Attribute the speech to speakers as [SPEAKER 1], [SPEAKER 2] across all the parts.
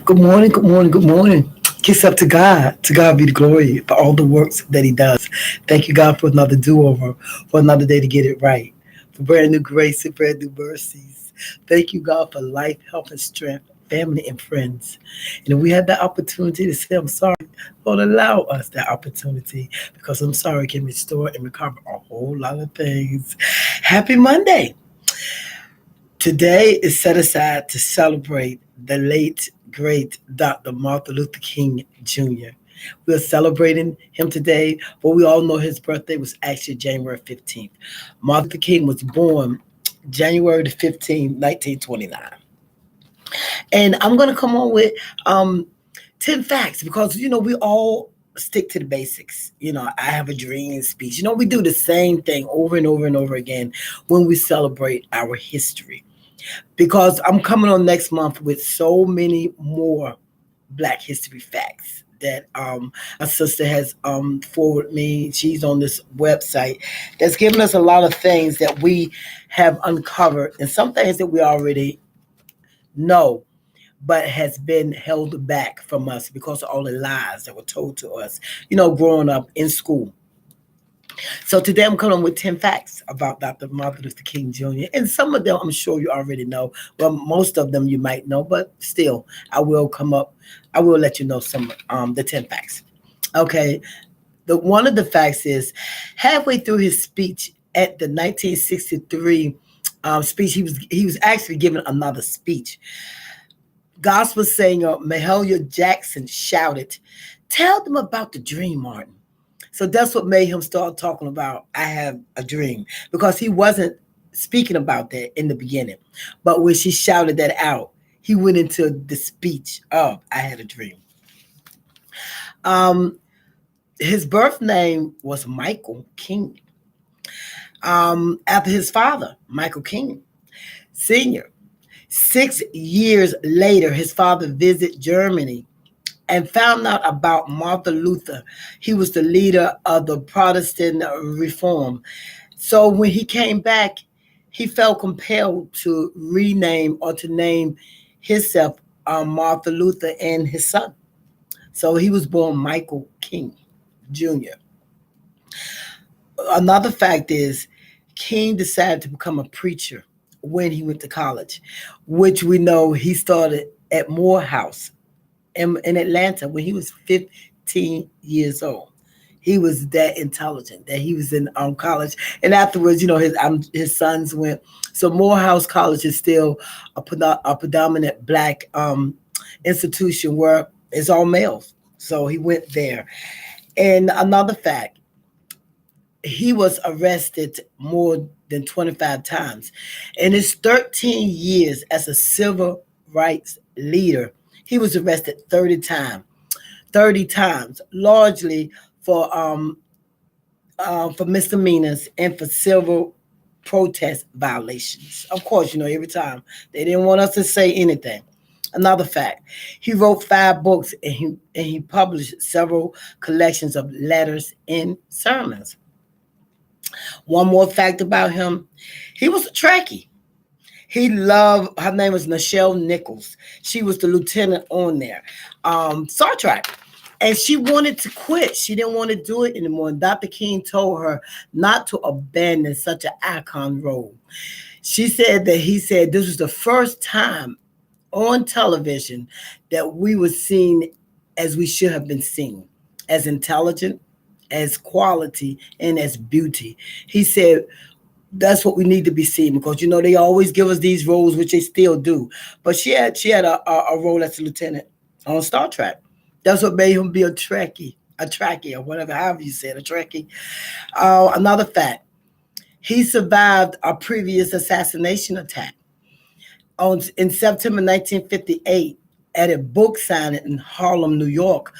[SPEAKER 1] Good morning, good morning, good morning. Kiss up to God. To God be the glory for all the works that He does. Thank you, God, for another do over, for another day to get it right, for brand new grace and brand new mercies. Thank you, God, for life, health, and strength, family, and friends. And if we had the opportunity to say, I'm sorry, Lord, allow us that opportunity because I'm sorry can restore and recover a whole lot of things. Happy Monday. Today is set aside to celebrate the late, great Dr. Martin Luther King Jr. We're celebrating him today, but we all know his birthday was actually January 15th. Martin Luther King was born January the 15th, 1929. And I'm going to come on with 10 facts because, we all stick to the basics. I have a dream speech. We do the same thing over and over and over again when we celebrate our history because I'm coming on next month with so many more Black History facts that my sister has forwarded me. She's on this website that's given us a lot of things that we have uncovered and some things that we already know but has been held back from us because of all the lies that were told to us, growing up in school. So today I'm coming with 10 facts about Dr. Martin Luther King Jr. And some of them I'm sure you already know. Well, most of them you might know, but still, I will let you know some the 10 facts. Okay. The one of the facts is halfway through his speech at the 1963 speech, he was actually giving another speech. Gospel singer Mahalia Jackson shouted, "Tell them about the dream, Martin." So that's what made him start talking about I have a dream because he wasn't speaking about that in the beginning. But when she shouted that out, he went into the speech of I had a dream. Um, his birth name was Michael King, after his father, Michael King Sr. 6 years later, his father visited Germany and found out about Martin Luther. He was the leader of the Protestant Reform. So when he came back, he felt compelled to rename or to name himself Martin Luther and his son. So he was born Michael King Jr. Another fact is King decided to become a preacher when he went to college, which we know he started at Morehouse in Atlanta when he was 15 years old. He was that intelligent that he was in college, and afterwards, his sons went. So Morehouse College is still a predominant black institution where it's all males. So he went there. And another fact, he was arrested more than 25 times. In his 13 years as a civil rights leader, he was arrested 30 times, largely for misdemeanors and for civil protest violations. Of course, every time they didn't want us to say anything. Another fact, he wrote 5 books and he published several collections of letters and sermons. One more fact about him, he was a Trekkie. He loved, her name was Nichelle Nichols. She was the lieutenant on there, Star Trek. And she wanted to quit. She didn't want to do it anymore. And Dr. King told her not to abandon such an icon role. She said that he said this was the first time on television that we were seen as we should have been seen, as intelligent, as quality, and as beauty. He said that's what we need to be seen because they always give us these roles, which they still do. But she had a role as a lieutenant on Star Trek. That's what made him be a Trekkie, or whatever, however you said, a Trekkie. Another fact: he survived a previous assassination attack in September 1958 at a book signing in Harlem, New York.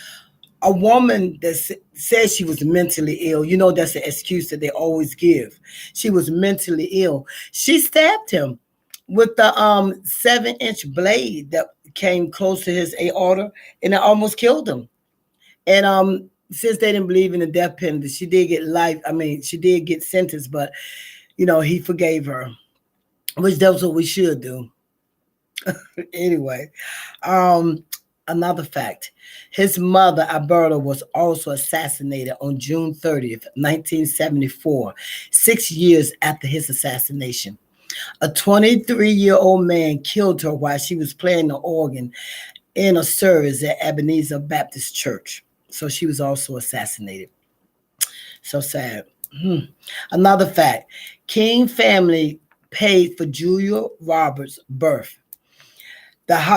[SPEAKER 1] A woman that said she was mentally ill, that's the excuse that they always give. She was mentally ill. She stabbed him with the 7-inch blade that came close to his aorta, and it almost killed him. And since they didn't believe in the death penalty, she did get life. I mean, she did get sentenced, but he forgave her, which that's what we should do. Anyway, um, Another fact, his mother, Alberta, was also assassinated on June 30th, 1974, 6 years after his assassination. A 23-year-old man killed her while she was playing the organ in a service at Ebenezer Baptist Church. So she was also assassinated. So sad. Hmm. Another fact, King family paid for Julia Roberts' birth.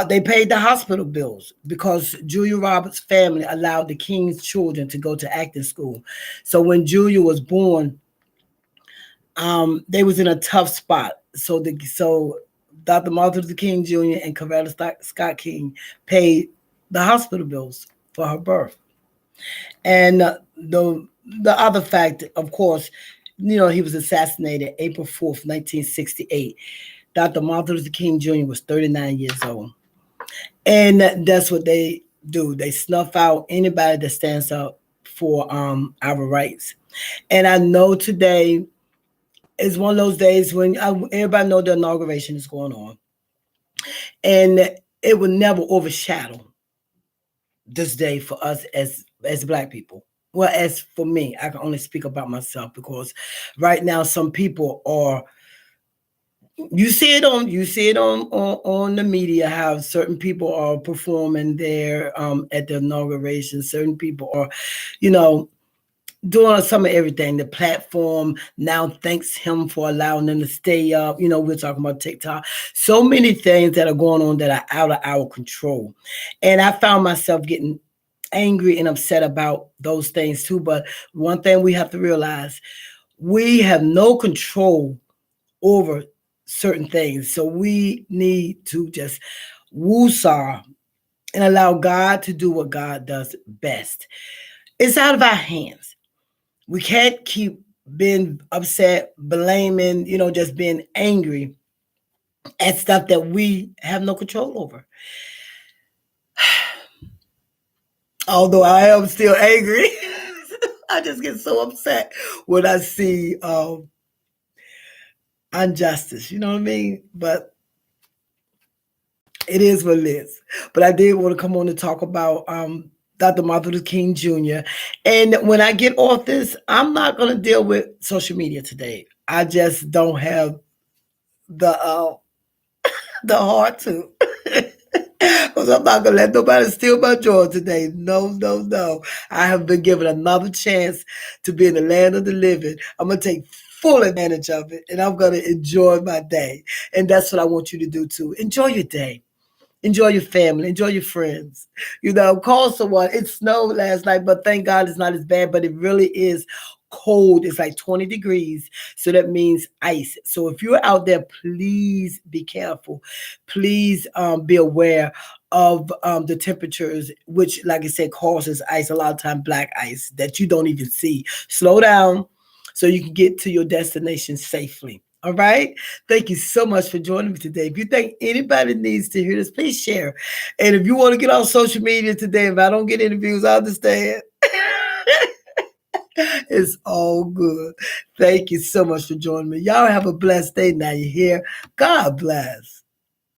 [SPEAKER 1] They paid the hospital bills because Julia Roberts' family allowed the King's children to go to acting school. So when Julia was born, they was in a tough spot. So Dr. Martin Luther King Jr. and Coretta Scott King paid the hospital bills for her birth. And the other fact, of course, he was assassinated April 4th, 1968. Dr. Martin Luther King Jr. was 39 years old. And that's what they do. They snuff out anybody that stands up for our rights. And I know today is one of those days when everybody know the inauguration is going on. And it will never overshadow this day for us as Black people. Well, as for me, I can only speak about myself because right now some people are, you see it on the media how certain people are performing there at the inauguration. Certain people are, you know, doing some of everything. The platform now thanks him for allowing them to stay up. We're talking about TikTok. So many things that are going on that are out of our control. And I found myself getting angry and upset about those things too. But one thing we have to realize, we have no control over certain things. So we need to just woosah and allow God to do what God does best. It's out of our hands. We can't keep being upset, blaming, just being angry at stuff that we have no control over. Although I am still angry, I just get so upset when I see injustice. You know what I mean? But it is what it is. But I did want to come on to talk about Dr. Martin Luther King Jr. And when I get off this, I'm not going to deal with social media today. I just don't have the heart to. Because I'm not going to let nobody steal my joy today. No, no, no. I have been given another chance to be in the land of the living. I'm going to take full advantage of it, and I'm going to enjoy my day. And that's what I want you to do too. Enjoy your day. Enjoy your family. Enjoy your friends. Call someone. It snowed last night, but thank God it's not as bad, but it really is cold. It's like 20 degrees. So that means ice. So if you're out there, please be careful. Please be aware of the temperatures, which, like I said, causes ice, a lot of time black ice that you don't even see. Slow down so you can get to your destination safely. All right. Thank you so much for joining me today. If you think anybody needs to hear this, please share. And if you want to get on social media today, if I don't get any views, I understand. It's all good. Thank you so much for joining me. Y'all have a blessed day now. You hear? God bless.